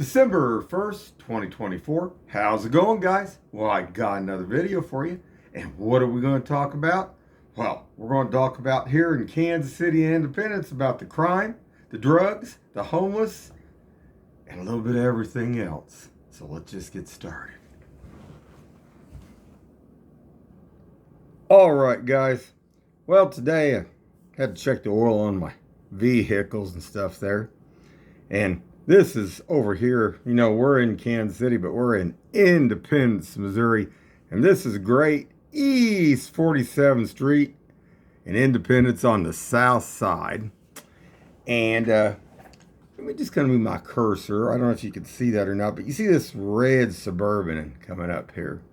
December 1st, 2024. How's it going, guys? Well, I got another video for you. And what are we going to talk about? Well, we're going to talk about here in Kansas City and Independence about the crime, the drugs, the homeless, and a little bit of everything else. So let's just get started. All right, guys. Well, today I had to check the oil on my vehicles and stuff there. And this is over here, we're in Kansas City, but we're in Independence, Missouri. And this is Great East 47th Street in Independence on the south side. And let me just kind of move my cursor. I don't know if you can see that or not, but you see this red Suburban coming up here.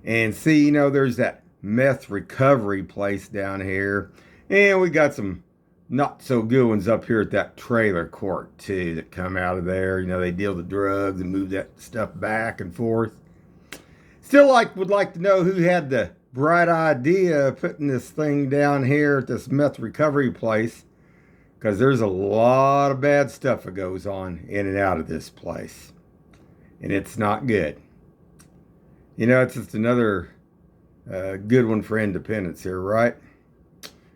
And see, there's that meth recovery place down here. And we got some not so good ones up here at that trailer court too that come out of there. They deal the drugs and move that stuff back and forth. Still would like to know who had the bright idea of putting this thing down here at this meth recovery place, because there's a lot of bad stuff that goes on in and out of this place, and it's not good. It's just another good one for Independence here, right?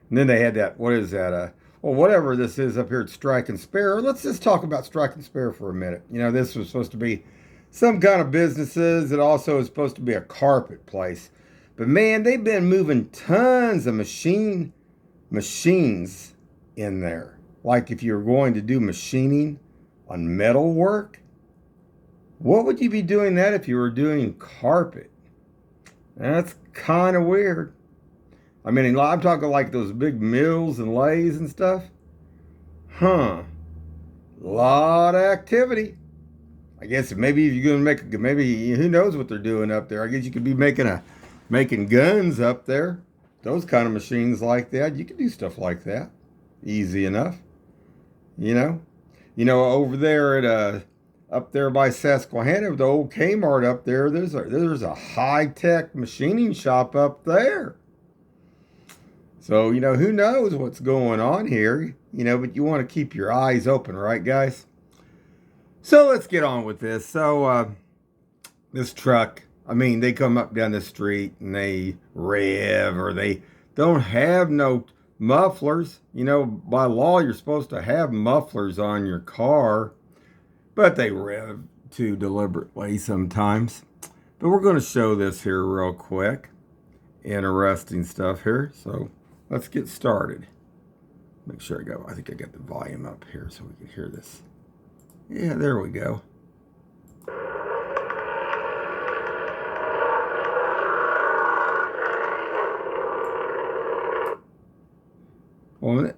And then they had that, what is that? Well, whatever this is up here at Strike and Spare. Let's just talk about Strike and Spare for a minute. This was supposed to be some kind of businesses. It also is supposed to be a carpet place. But man, they've been moving tons of machines in there. Like if you're going to do machining on metal work, what would you be doing that if you were doing carpet? That's kind of weird. I mean, I'm talking like those big mills and lathes and stuff. Lot of activity. I guess maybe if you're going to maybe who knows what they're doing up there. I guess you could be making guns up there. Those kind of machines like that. You could do stuff like that. Easy enough. Over there at up there by Susquehanna, the old Kmart up there, there's a high-tech machining shop up there. So, who knows what's going on here, but you want to keep your eyes open, right, guys? So let's get on with this. So, this truck, they come up down the street and they rev, or they don't have no mufflers. By law, you're supposed to have mufflers on your car, but they rev too deliberately sometimes. But we're going to show this here real quick. Interesting stuff here. So let's get started. Make sure I think I got the volume up here so we can hear this. Yeah, there we go. Well,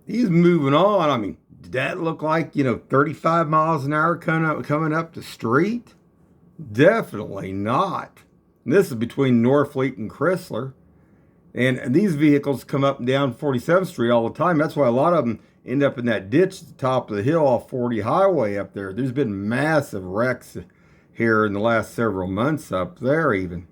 he's moving on. Did that look like, 35 miles an hour coming up the street? Definitely not. And this is between Norfleet and Chrysler. And these vehicles come up and down 47th Street all the time. That's why a lot of them end up in that ditch at the top of the hill off 40 Highway up there. There's been massive wrecks here in the last several months up there even.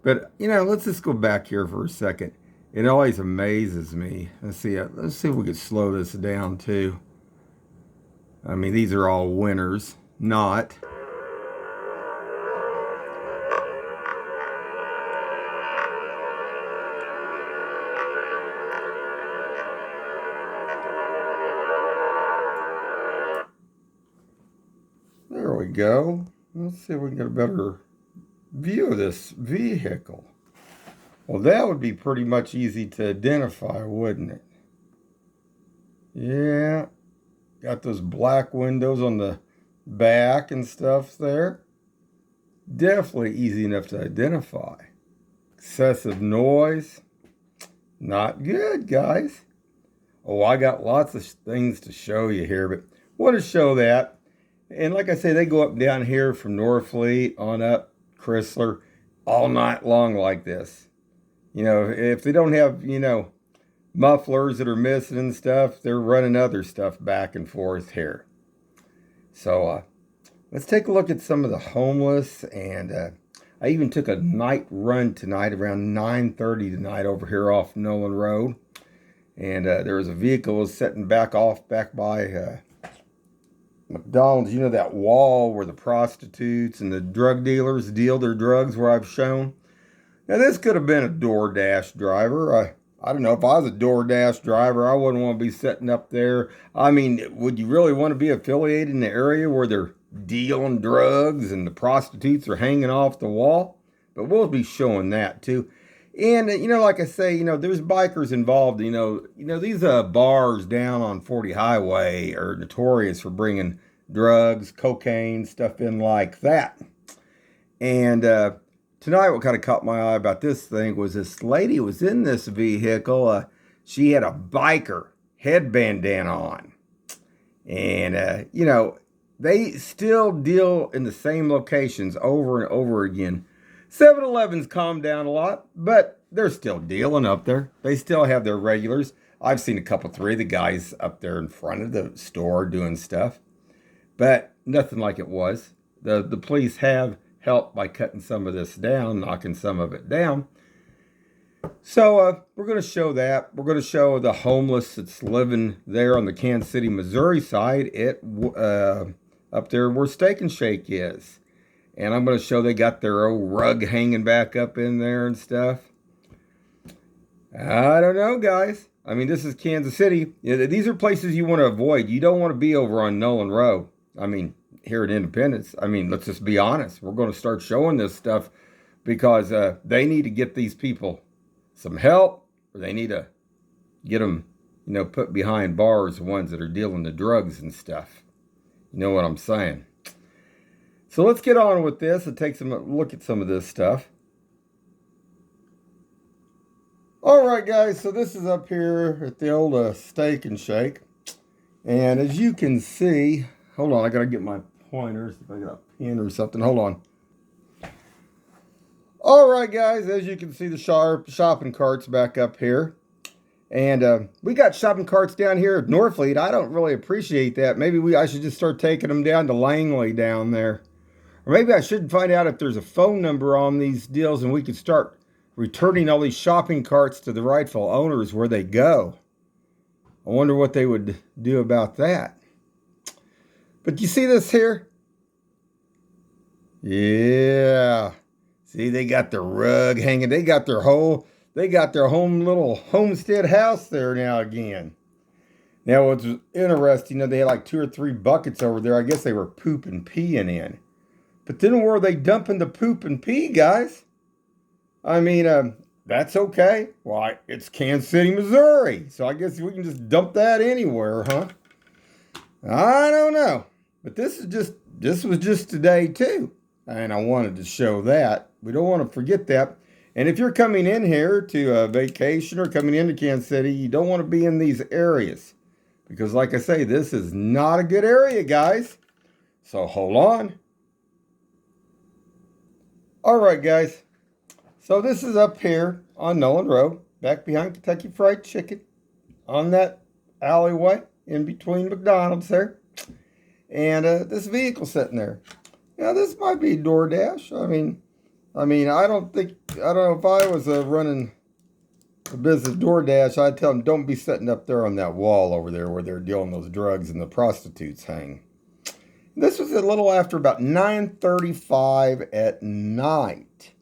But, let's just go back here for a second. It always amazes me. Let's see if we could slow this down too. These are all winners, not. There we go. Let's see if we can get a better view of this vehicle. Well, that would be pretty much easy to identify, wouldn't it? Yeah. Got those black windows on the back and stuff there. Definitely easy enough to identify. Excessive noise. Not good, guys. Oh, I got lots of things to show you here, but want to show that. And like I say, they go up and down here from Norfleet on up Chrysler all night long like this. If they don't have, mufflers that are missing and stuff, they're running other stuff back and forth here. So let's take a look at some of the homeless. And I even took a night run tonight around 9:30 tonight over here off Nolan Road. And there was a vehicle was sitting back by McDonald's, you know, that wall where the prostitutes and the drug dealers deal their drugs where I've shown. Now, this could have been a DoorDash driver. I don't know. If I was a DoorDash driver, I wouldn't want to be sitting up there. I mean, would you really want to be affiliated in the area where they're dealing drugs and the prostitutes are hanging off the wall? But we'll be showing that too. And, you know, like I say, you know, there's bikers involved. These bars down on 40 Highway are notorious for bringing drugs, cocaine, stuff in like that. And tonight, what kind of caught my eye about this thing was this lady was in this vehicle. She had a biker headbandana on. And, they still deal in the same locations over and over again. 7-Eleven's calmed down a lot, but they're still dealing up there. They still have their regulars. I've seen a couple, three of the guys up there in front of the store doing stuff, but nothing like it was. The police have helped by cutting some of this down, knocking some of it down. So we're going to show that. We're going to show the homeless that's living there on the Kansas City, Missouri side up there where Steak and Shake is. And I'm going to show they got their old rug hanging back up in there and stuff. I don't know, guys. I mean, this is Kansas City. These are places you want to avoid. You don't want to be over on Nolan Road. I mean, here at Independence. I mean, let's just be honest. We're going to start showing this stuff because they need to get these people some help, or they need to get them, put behind bars, the ones that are dealing the drugs and stuff. You know what I'm saying? So let's get on with this and take some look at some of this stuff. All right, guys, so this is up here at the old Steak and Shake. And as you can see, hold on, I got to get my pointers. If I got a pen or something, hold on. All right, guys, as you can see, the shopping carts back up here. And we got shopping carts down here at Norfleet. I don't really appreciate that. Maybe I should just start taking them down to Langley down there. Or maybe I should find out if there's a phone number on these deals and we could start returning all these shopping carts to the rightful owners where they go. I wonder what they would do about that. But you see this here? Yeah. See, they got their rug hanging. They got their home little homestead house there now again. Now, what's interesting, they had like 2 or 3 buckets over there. I guess they were poop and peeing in. But then where are they dumping the poop and pee, guys? I mean, that's okay. Well, it's Kansas City, Missouri. So I guess we can just dump that anywhere, huh? I don't know. But this was just today, too. And I wanted to show that. We don't want to forget that. And if you're coming in here to a vacation or coming into Kansas City, you don't want to be in these areas. Because like I say, this is not a good area, guys. So hold on. All right, guys. So this is up here on Nolan Road, back behind Kentucky Fried Chicken, on that alleyway in between McDonald's there. And this vehicle sitting there. Yeah, this might be DoorDash. I mean, I don't know if I was running a business DoorDash, I'd tell them don't be sitting up there on that wall over there where they're dealing those drugs and the prostitutes hang. This was a little after about 9:35 at night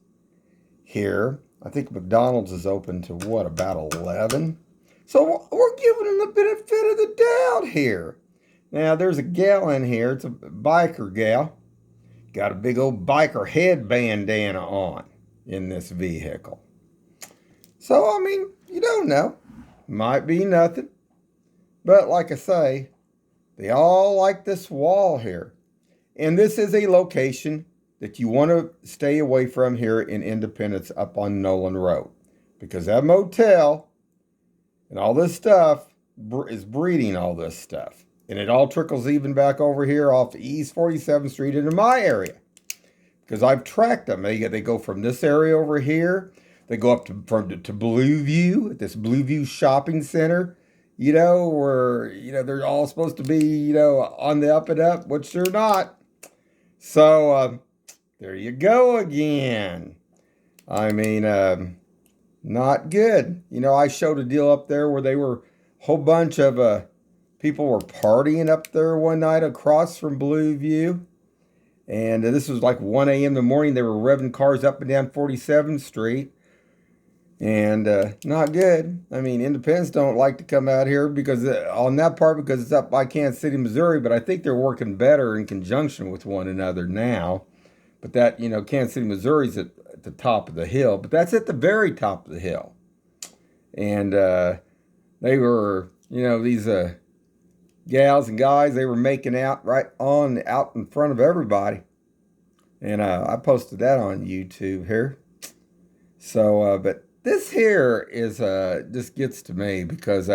here. I think McDonald's is open to what, about 11? So we're giving them the benefit of the doubt here. Now, there's a gal in here. It's a biker gal. Got a big old biker head bandana on in this vehicle. So, I mean, you don't know. Might be nothing. But like I say, they all like this wall here. And this is a location that you want to stay away from here in Independence up on Nolan Road. Because that motel and all this stuff is breeding all this stuff. And it all trickles even back over here off East 47th Street into my area. Because I've tracked them. They go from this area over here. They go up to Blueview, at this Blueview shopping center. Where, they're all supposed to be, on the up and up, which they're not. So, there you go again. I mean, not good. I showed a deal up there where they were a whole bunch of People were partying up there one night across from Blueview. And this was like 1 a.m. in the morning. They were revving cars up and down 47th Street. And not good. I mean, independents don't like to come out here because on that part because it's up by Kansas City, Missouri. But I think they're working better in conjunction with one another now. But that, Kansas City, Missouri's at the top of the hill. But that's at the very top of the hill. And they were, these gals and guys, they were making out out in front of everybody. And I posted that on YouTube here. So, but this here is, just gets to me because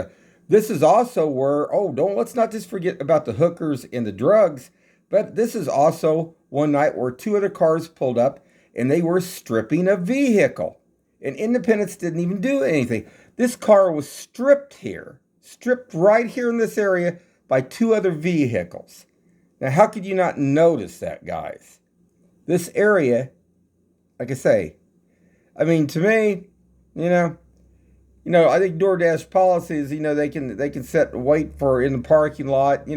this is also where, let's not just forget about the hookers and the drugs, but this is also one night where 2 other cars pulled up and they were stripping a vehicle. And independents didn't even do anything. This car was stripped right here in this area by 2 other vehicles. Now, how could you not notice that, guys? This area, like I say, I mean, to me, I think DoorDash policies, they can set and wait for in the parking lot.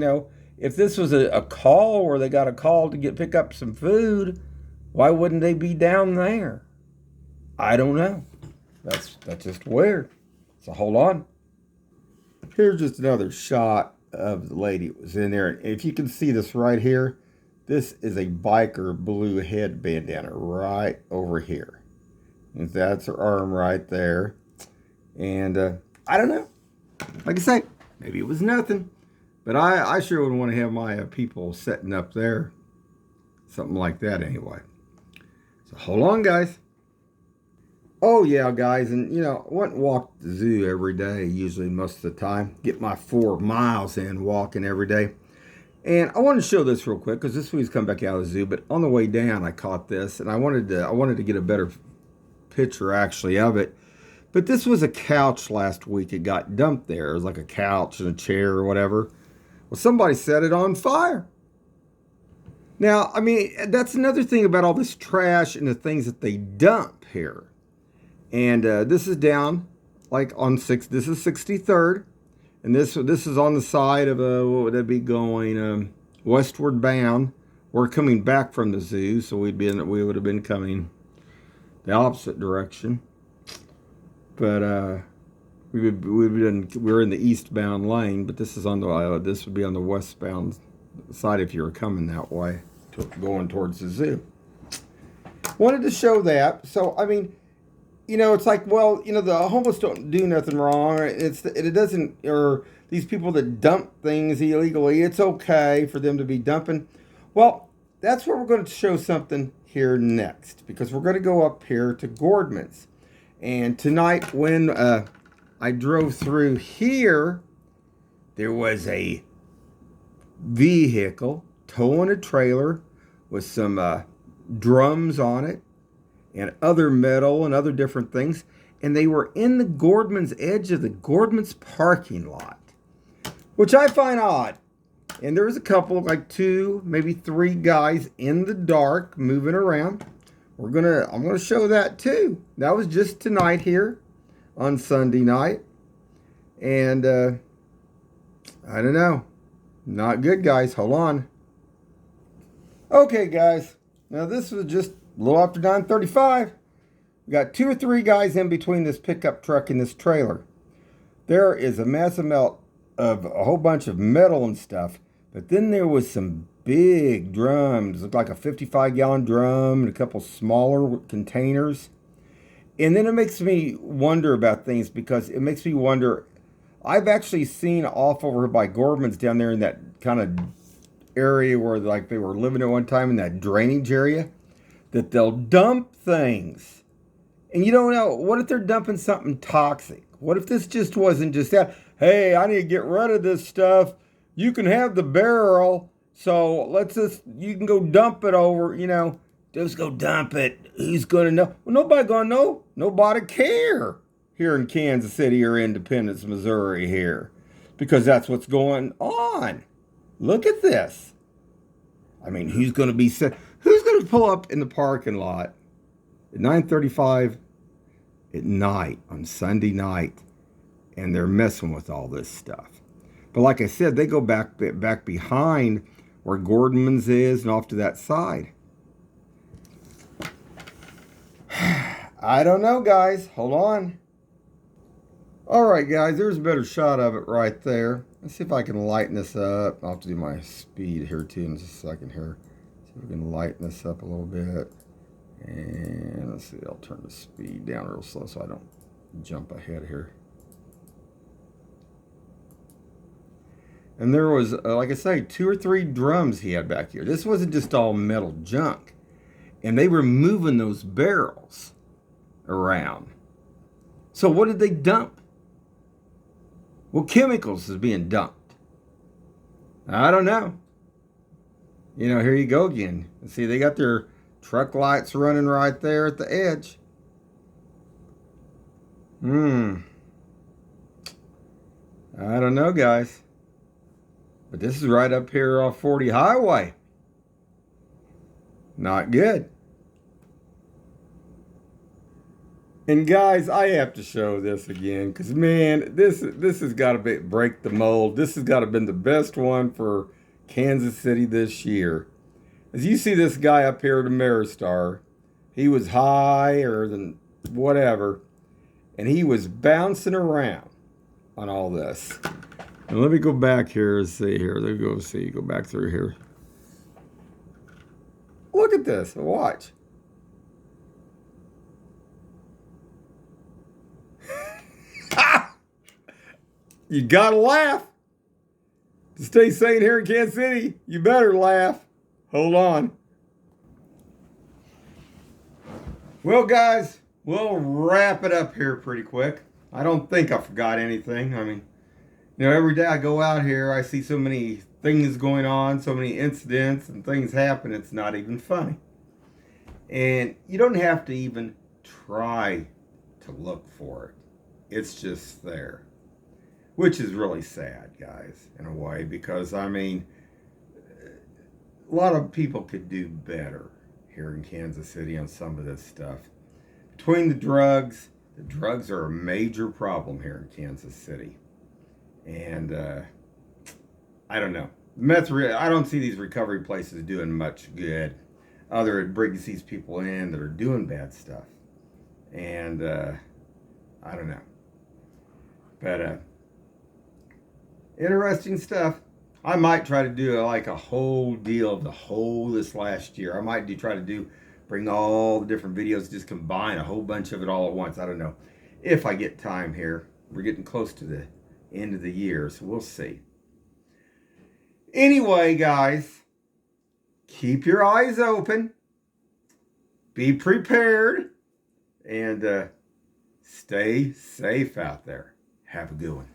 If this was a call where they got a call to pick up some food, why wouldn't they be down there? I don't know. That's just weird. So hold on. Here's just another shot of the lady that was in there. And if you can see this right here, this is a biker blue head bandana right over here. And that's her arm right there. And I don't know. Like I say, maybe it was nothing. But I sure wouldn't want to have my people setting up there. Something like that anyway. So hold on, guys. Oh, yeah, guys. And, I went and walk the zoo every day, usually most of the time. Get my 4 miles in walking every day. And I wanted to show this real quick because this week's come back out of the zoo. But on the way down, I caught this. And I wanted to get a better picture, actually, of it. But this was a couch last week. It got dumped there. It was like a couch and a chair or whatever. Well, somebody set it on fire. Now, I mean, that's another thing about all this trash and the things that they dump here. And this is down like on this is 63rd. And this is on the side of what would that be going westward bound. We're coming back from the zoo, so we would have been coming the opposite direction. But we're in the eastbound lane, but this is on the this would be on the westbound side if you were coming that way, going towards the zoo. Wanted to show that. So I mean, it's like, well, the homeless don't do nothing wrong. It doesn't, or these people that dump things illegally, it's okay for them to be dumping. Well, that's where we're going to show something here next, because we're going to go up here to Gordman's. And tonight when I drove through here, there was a vehicle towing a trailer with some drums on it and other metal and other different things. And they were in the Gordman's edge of the Gordman's parking lot, which I find odd. And there was a couple, like 2, maybe 3 guys in the dark moving around. I'm gonna show that too. That was just tonight here on Sunday night. And I don't know. Not good, guys. Hold on. Okay, guys. Now this was just a little after 9:35. We got 2 or 3 guys in between this pickup truck and this trailer. There is a massive melt of a whole bunch of metal and stuff. But then there was some big drums. Looked like a 55-gallon drum and a couple smaller containers. And then it makes me wonder about things, because it makes me wonder. I've actually seen off over by Gordman's down there in that kind of area where like they were living at one time, in that drainage area, that they'll dump things. And you don't know, what if they're dumping something toxic? What if this just wasn't just that, hey, I need to get rid of this stuff. You can have the barrel, so you can go dump it over, just go dump it. Who's going to know? Well, nobody going to know. Nobody care here in Kansas City or Independence, Missouri here, because that's what's going on. Look at this. I mean, who's going to pull up in the parking lot at 9:35 at night on Sunday night, and they're messing with all this stuff? But like I said, they go back behind where Gordonman's is and off to that side. I don't know, guys. Hold on. All right, guys, there's a better shot of it right there. Let's see if I can lighten this up. I'll have to do my speed here too in just a second here. See if we can lighten this up a little bit. And let's see, I'll turn the speed down real slow so I don't jump ahead here. And there was, like I say, 2 or 3 drums he had back here. This wasn't just all metal junk. And they were moving those barrels around. So what did they dump? Well, chemicals is being dumped. I don't know. You know, here you go again. See, they got their truck lights running right there at the edge. I don't know, guys. But this is right up here off 40 Highway. Not good. And guys, I have to show this again because, man, this has got to break the mold. This has got to have been the best one for Kansas City this year. As you see this guy up here at Ameristar, he was higher than whatever, and he was bouncing around on all this. And let me go back here and see here. Let me go see. Go back through here. Look at this. Watch. You gotta laugh. To stay sane here in Kansas City, you better laugh. Hold on. Well, guys, we'll wrap it up here pretty quick. I don't think I forgot anything. I mean, you know, every day I go out here, I see so many things going on, so many incidents and things happen, it's not even funny. And you don't have to even try to look for it. It's just there. Which is really sad, guys, in a way, because, I mean, a lot of people could do better here in Kansas City on some of this stuff. Between the drugs are a major problem here in Kansas City. And I don't know. I don't see these recovery places doing much good. Other it brings these people in that are doing bad stuff. And I don't know. But interesting stuff. I might try to do like a whole deal of the whole this last year. I might bring all the different videos, just combine a whole bunch of it all at once. I don't know if I get time here. We're getting close to the end of the year, so we'll see. Anyway, guys, keep your eyes open, be prepared, and stay safe out there. Have a good one.